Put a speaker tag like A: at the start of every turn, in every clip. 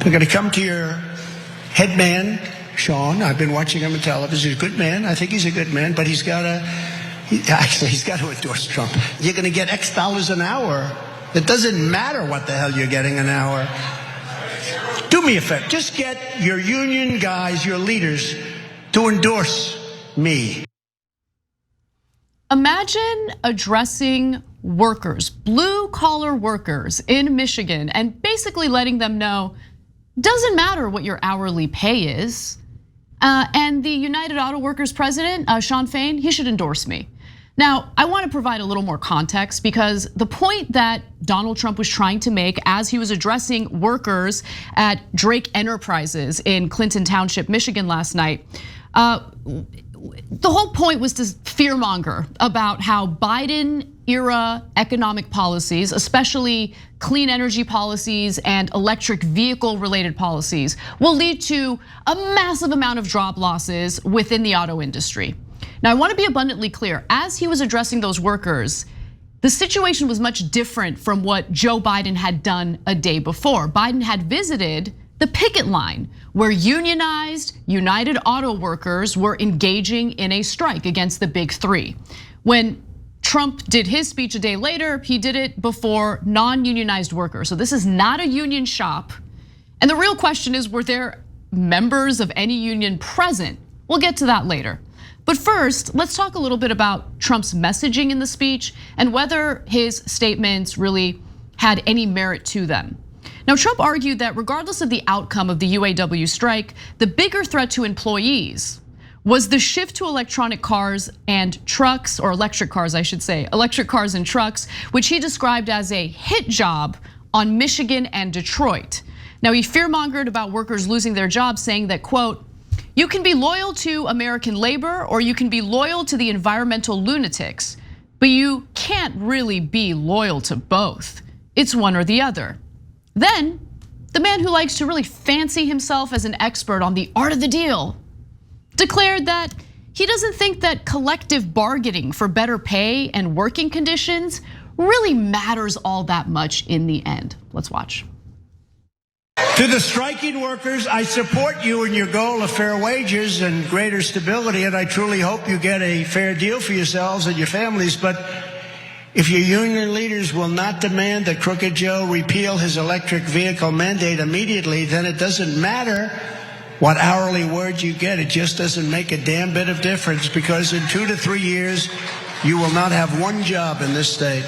A: We're going to come to your head man, Sean. I've been watching him on television. He's a good man. I think he's a good man, but he's got to endorse Trump. You're going to get X dollars an hour. It doesn't matter what the hell you're getting an hour. Do me a favor. Just get your union guys, your leaders, to endorse me.
B: Imagine addressing workers, blue-collar workers in Michigan, and basically letting them know, doesn't matter what your hourly pay is. And the United Auto Workers president, Shawn Fain, he should endorse me. Now, I want to provide a little more context because the point that Donald Trump was trying to make as he was addressing workers at Drake Enterprises in Clinton Township, Michigan last night, the whole point was to fearmonger about how Biden-era economic policies, especially clean energy policies and electric vehicle-related policies, will lead to a massive amount of job losses within the auto industry. Now, I want to be abundantly clear, as he was addressing those workers, the situation was much different from what Joe Biden had done a day before. Biden had visited the picket line where unionized United Auto Workers were engaging in a strike against the big three. When Trump did his speech a day later, he did it before non-unionized workers. So this is not a union shop. And the real question is, were there members of any union present? We'll get to that later. But first, let's talk a little bit about Trump's messaging in the speech and whether his statements really had any merit to them. Now, Trump argued that regardless of the outcome of the UAW strike, the bigger threat to employees was the shift to electronic cars and trucks, or electric cars, I should say, electric cars and trucks, which he described as a hit job on Michigan and Detroit. Now, he fearmongered about workers losing their jobs, saying that, quote, "You can be loyal to American labor or you can be loyal to the environmental lunatics, but you can't really be loyal to both. It's one or the other." Then, the man who likes to really fancy himself as an expert on the art of the deal declared that he doesn't think that collective bargaining for better pay and working conditions really matters all that much in the end. Let's watch.
A: To the striking workers, I support you in your goal of fair wages and greater stability, and I truly hope you get a fair deal for yourselves and your families. But if your union leaders will not demand that Crooked Joe repeal his electric vehicle mandate immediately, then it doesn't matter what hourly wage you get. It just doesn't make a damn bit of difference, because in 2 to 3 years, you will not have one job in this state.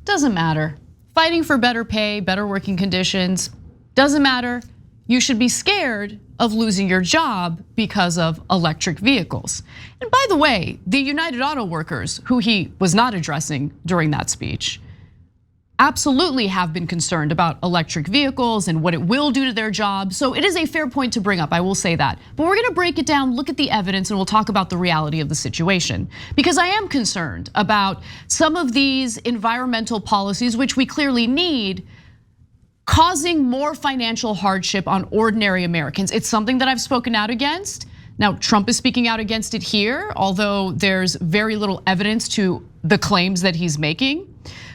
B: Doesn't matter. Fighting for better pay, better working conditions, doesn't matter. You should be scared of losing your job because of electric vehicles. And by the way, the United Auto Workers, who he was not addressing during that speech, absolutely have been concerned about electric vehicles and what it will do to their jobs. So it is a fair point to bring up, I will say that. But we're gonna break it down, look at the evidence, and we'll talk about the reality of the situation. Because I am concerned about some of these environmental policies, which we clearly need, causing more financial hardship on ordinary Americans. It's something that I've spoken out against. Now, Trump is speaking out against it here, although there's very little evidence to the claims that he's making.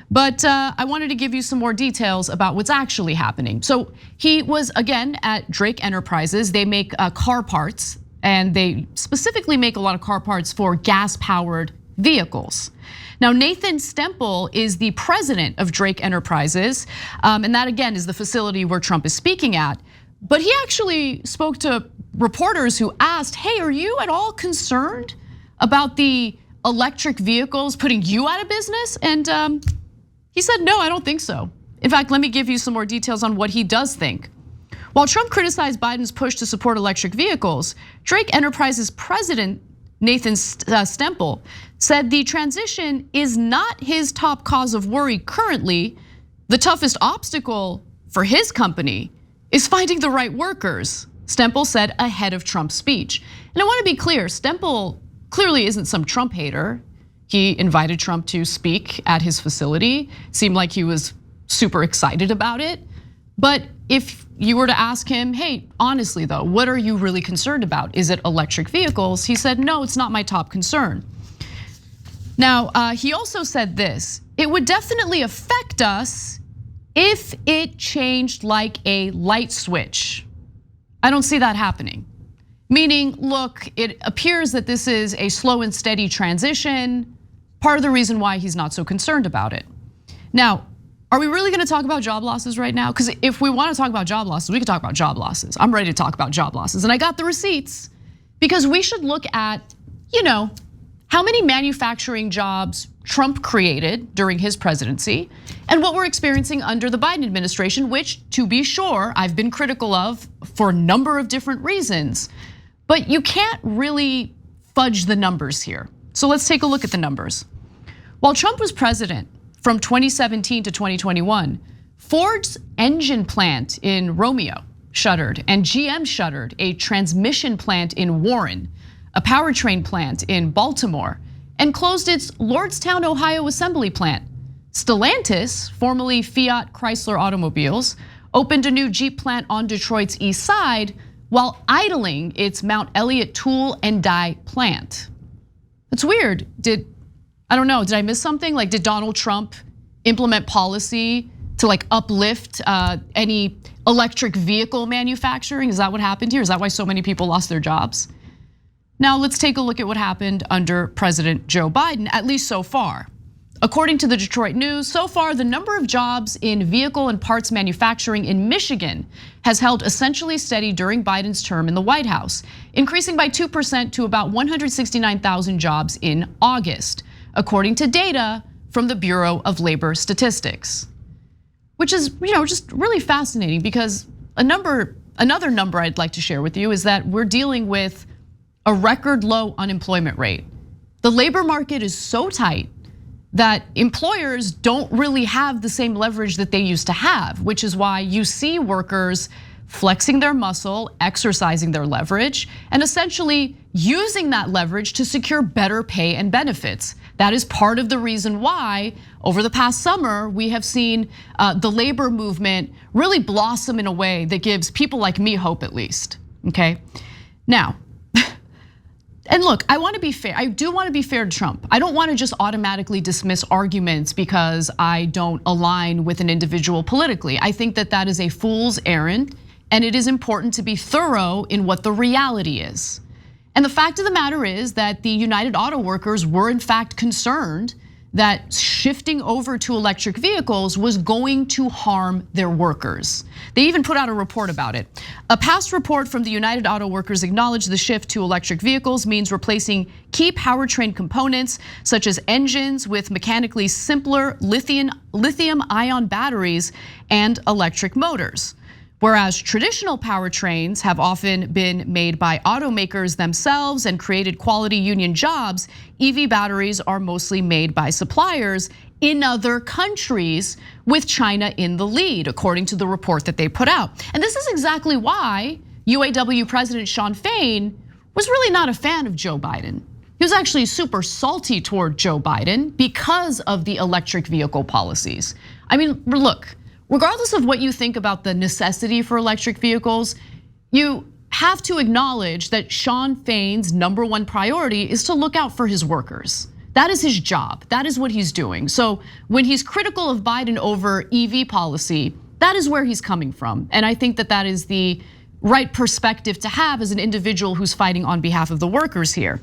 B: But I wanted to give you some more details about what's actually happening. So he was, again, at Drake Enterprises. They make car parts, and they specifically make a lot of car parts for gas-powered vehicles. Now, Nathan Stempel is the president of Drake Enterprises, and that, again, is the facility where Trump is speaking at. But he actually spoke to reporters who asked, hey, are you at all concerned about the electric vehicles putting you out of business? And he said, no, I don't think so. In fact, let me give you some more details on what he does think. While Trump criticized Biden's push to support electric vehicles, Drake Enterprises president Nathan Stempel said the transition is not his top cause of worry currently. The toughest obstacle for his company is finding the right workers, Stempel said ahead of Trump's speech. And I want to be clear, Stempel clearly isn't some Trump hater. He invited Trump to speak at his facility. Seemed like he was super excited about it. But if you were to ask him, hey, honestly though, what are you really concerned about? Is it electric vehicles? He said, no, it's not my top concern. Now, he also said this, it would definitely affect us if it changed like a light switch. I don't see that happening. Meaning, look, it appears that this is a slow and steady transition. Part of the reason why he's not so concerned about it. Now, are we really gonna talk about job losses right now? Because if we wanna talk about job losses, we can talk about job losses. I'm ready to talk about job losses. And I got the receipts because we should look at, how many manufacturing jobs Trump created during his presidency and what we're experiencing under the Biden administration, which, to be sure, I've been critical of for a number of different reasons. But you can't really fudge the numbers here. So let's take a look at the numbers. While Trump was president from 2017 to 2021, Ford's engine plant in Romeo shuttered and GM shuttered a transmission plant in Warren, a powertrain plant in Baltimore, and closed its Lordstown, Ohio assembly plant. Stellantis, formerly Fiat Chrysler Automobiles, opened a new Jeep plant on Detroit's east side while idling its Mount Elliott tool and die plant. It's weird. Did I miss something? Like, did Donald Trump implement policy to uplift any electric vehicle manufacturing? Is that what happened here? Is that why so many people lost their jobs? Now let's take a look at what happened under President Joe Biden, at least so far. According to the Detroit News, so far the number of jobs in vehicle and parts manufacturing in Michigan has held essentially steady during Biden's term in the White House, increasing by 2% to about 169,000 jobs in August, according to data from the Bureau of Labor Statistics. Which is, just really fascinating because another number I'd like to share with you is that we're dealing with a record low unemployment rate. The labor market is so tight that employers don't really have the same leverage that they used to have, which is why you see workers flexing their muscle, exercising their leverage, and essentially using that leverage to secure better pay and benefits. That is part of the reason why over the past summer, we have seen the labor movement really blossom in a way that gives people like me hope, at least, okay? Now, and look, I wanna be fair, I do wanna be fair to Trump. I don't wanna just automatically dismiss arguments because I don't align with an individual politically. I think that that is a fool's errand, and it is important to be thorough in what the reality is. And the fact of the matter is that the United Auto Workers were in fact concerned that shifting over to electric vehicles was going to harm their workers. They even put out a report about it. A past report from the United Auto Workers acknowledged the shift to electric vehicles means replacing key powertrain components such as engines with mechanically simpler lithium-ion batteries and electric motors. Whereas traditional powertrains have often been made by automakers themselves and created quality union jobs, EV batteries are mostly made by suppliers in other countries, with China in the lead, according to the report that they put out. And this is exactly why UAW President Shawn Fain was really not a fan of Joe Biden. He was actually super salty toward Joe Biden because of the electric vehicle policies. I mean, look, regardless of what you think about the necessity for electric vehicles, you have to acknowledge that Shawn Fain's #1 priority is to look out for his workers. That is his job, that is what he's doing. So when he's critical of Biden over EV policy, that is where he's coming from. And I think that that is the right perspective to have as an individual who's fighting on behalf of the workers here.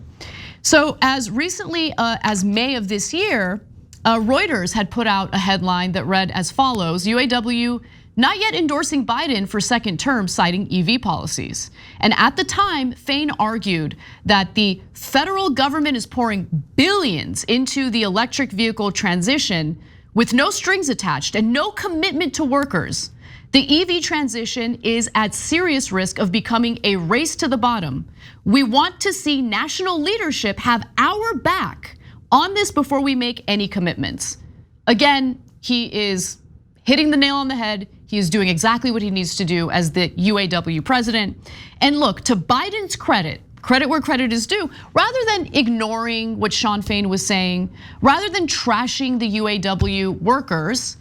B: So as recently as May of this year, Reuters had put out a headline that read as follows: UAW not yet endorsing Biden for second term, citing EV policies. And at the time, Fain argued that the federal government is pouring billions into the electric vehicle transition with no strings attached and no commitment to workers. The EV transition is at serious risk of becoming a race to the bottom. We want to see national leadership have our back on this before we make any commitments. Again, he is hitting the nail on the head. He is doing exactly what he needs to do as the UAW president. And look, to Biden's credit where credit is due, rather than ignoring what Shawn Fain was saying, rather than trashing the UAW workers,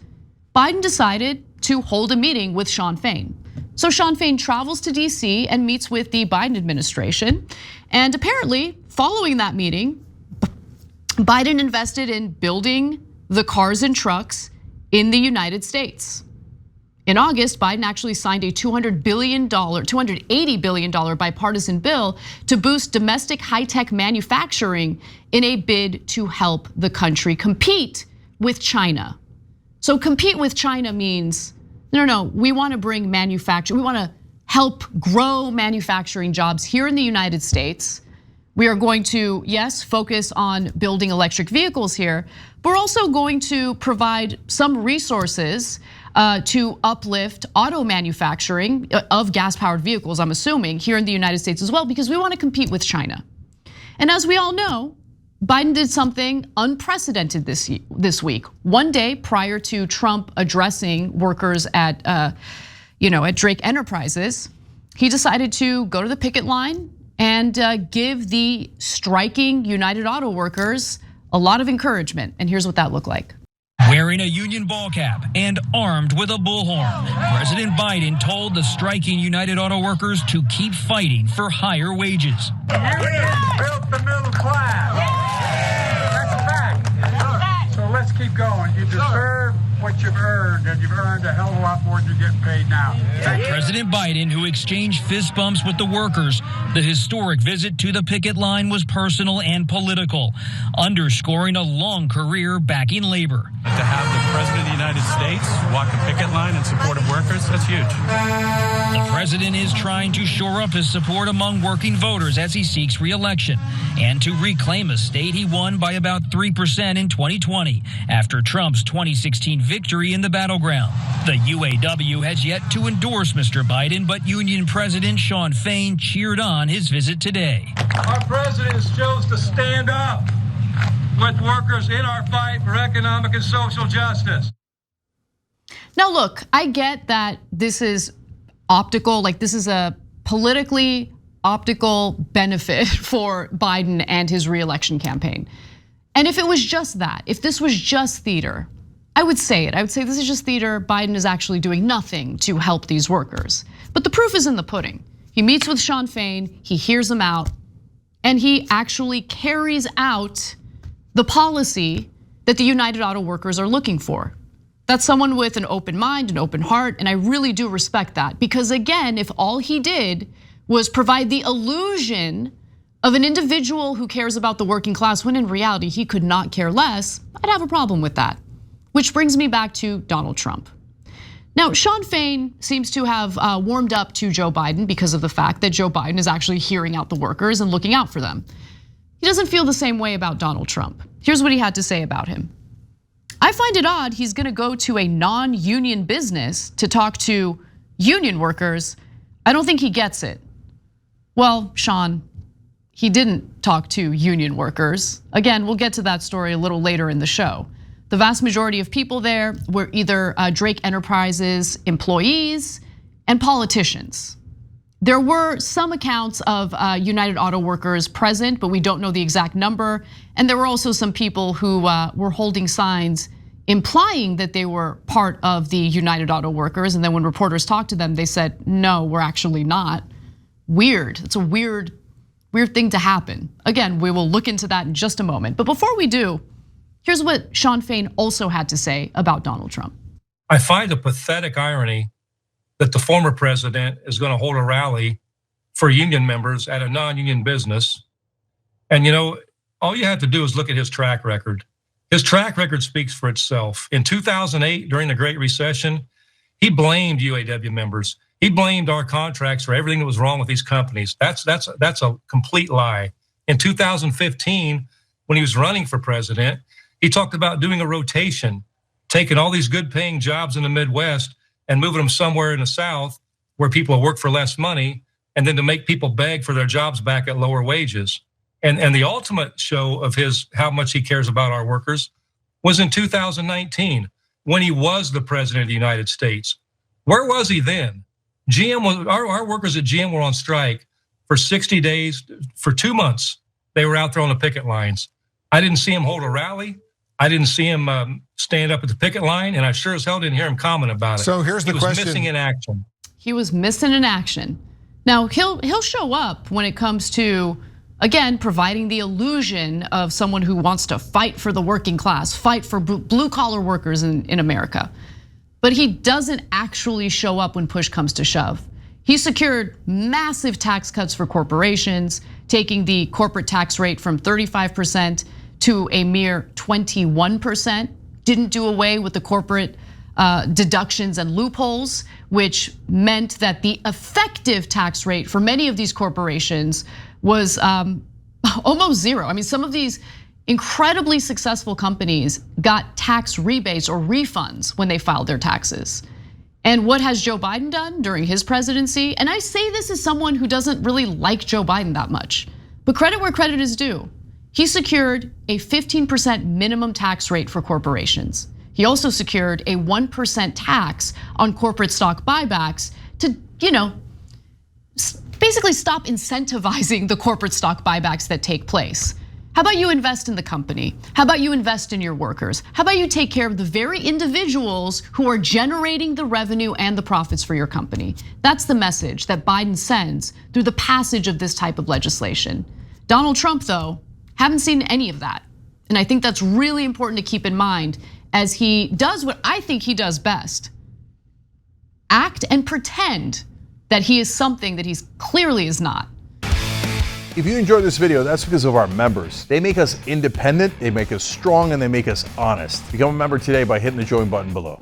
B: Biden decided to hold a meeting with Shawn Fain. So Shawn Fain travels to DC and meets with the Biden administration. And apparently, following that meeting, Biden invested in building the cars and trucks in the United States. In August, Biden actually signed a $280 billion bipartisan bill to boost domestic high-tech manufacturing in a bid to help the country compete with China. So compete with China means, no, we wanna bring manufacturing, we wanna help grow manufacturing jobs here in the United States. We are going to, yes, focus on building electric vehicles here, but we're also going to provide some resources to uplift auto manufacturing of gas-powered vehicles, I'm assuming, here in the United States as well, because we want to compete with China. And as we all know, Biden did something unprecedented this week. One day prior to Trump addressing workers at Drake Enterprises, he decided to go to the picket line and give the striking United Auto Workers a lot of encouragement. And here's what that looked like.
C: Wearing a union ball cap and armed with a bullhorn, President Biden told the striking United Auto Workers to keep fighting for higher wages.
D: We have built the middle class. That's a fact. So let's keep going. You deserve what you've earned, and you've earned a hell of a lot more than you're getting paid now.
C: President Biden, who exchanged fist bumps with the workers, the historic visit to the picket line was personal and political, underscoring a long career backing labor.
E: To have the President of the United States walk the picket line in support of workers, that's huge.
C: The president is trying to shore up his support among working voters as he seeks re-election and to reclaim a state he won by about 3% in 2020 after Trump's 2016 victory in the battleground. The UAW has yet to endorse Mr. Biden, but Union President Shawn Fain cheered on his visit today.
D: Our president has chose to stand up with workers in our fight for economic and social justice.
B: Now look, I get that this is optical, like this is a politically optical benefit for Biden and his re-election campaign. And if it was just that, if this was just theater, I would say it. I would say this is just theater. Biden is actually doing nothing to help these workers. But the proof is in the pudding. He meets with Shawn Fain, he hears him out, and he actually carries out the policy that the United Auto Workers are looking for. That's someone with an open mind, an open heart, and I really do respect that. Because again, if all he did was provide the illusion of an individual who cares about the working class, when in reality he could not care less, I'd have a problem with that. Which brings me back to Donald Trump. Now, Shawn Fain seems to have warmed up to Joe Biden because of the fact that Joe Biden is actually hearing out the workers and looking out for them. He doesn't feel the same way about Donald Trump. Here's what he had to say about him. I find it odd he's gonna go to a non-union business to talk to union workers. I don't think he gets it. Well, Shawn, he didn't talk to union workers. Again, we'll get to that story a little later in the show. The vast majority of people there were either Drake Enterprises employees and politicians. There were some accounts of United Auto Workers present, but we don't know the exact number. And there were also some people who were holding signs implying that they were part of the United Auto Workers. And then when reporters talked to them, they said, no, we're actually not. Weird, it's a weird thing to happen. Again, we will look into that in just a moment. But before we do, here's what Shawn Fain also had to say about Donald Trump.
F: I find a pathetic irony that the former president is going to hold a rally for union members at a non-union business. And all you have to do is look at his track record. His track record speaks for itself. In 2008, during the Great Recession, he blamed UAW members. He blamed our contracts for everything that was wrong with these companies. That's a complete lie. In 2015, when he was running for president, he talked about doing a rotation, taking all these good paying jobs in the Midwest and moving them somewhere in the South where people work for less money, and then to make people beg for their jobs back at lower wages. And the ultimate show of how much he cares about our workers was in 2019 when he was the president of the United States. Where was he then? Our workers at GM were on strike for 60 days, for 2 months. They were out there on the picket lines. I didn't see him hold a rally. I didn't see him stand up at the picket line, and I sure as hell didn't hear him comment about it.
G: So here's the question.
F: He was missing in action.
B: He was missing in action. Now, he'll show up when it comes to, again, providing the illusion of someone who wants to fight for the working class, fight for blue collar workers in America. but he doesn't actually show up when push comes to shove. He secured massive tax cuts for corporations, taking the corporate tax rate from 35% to a mere 21%. Didn't do away with the corporate deductions and loopholes, which meant that the effective tax rate for many of these corporations was almost zero. I mean, some of these incredibly successful companies got tax rebates or refunds when they filed their taxes. And what has Joe Biden done during his presidency? And I say this as someone who doesn't really like Joe Biden that much, but credit where credit is due. He secured a 15% minimum tax rate for corporations. He also secured a 1% tax on corporate stock buybacks to, basically stop incentivizing the corporate stock buybacks that take place. How about you invest in the company? How about you invest in your workers? How about you take care of the very individuals who are generating the revenue and the profits for your company? That's the message that Biden sends through the passage of this type of legislation. Donald Trump, though, haven't seen any of that. And I think that's really important to keep in mind as he does what I think he does best. Act and pretend that he is something that he clearly is not.
G: If you enjoyed this video, that's because of our members. They make us independent, they make us strong, and they make us honest. Become a member today by hitting the join button below.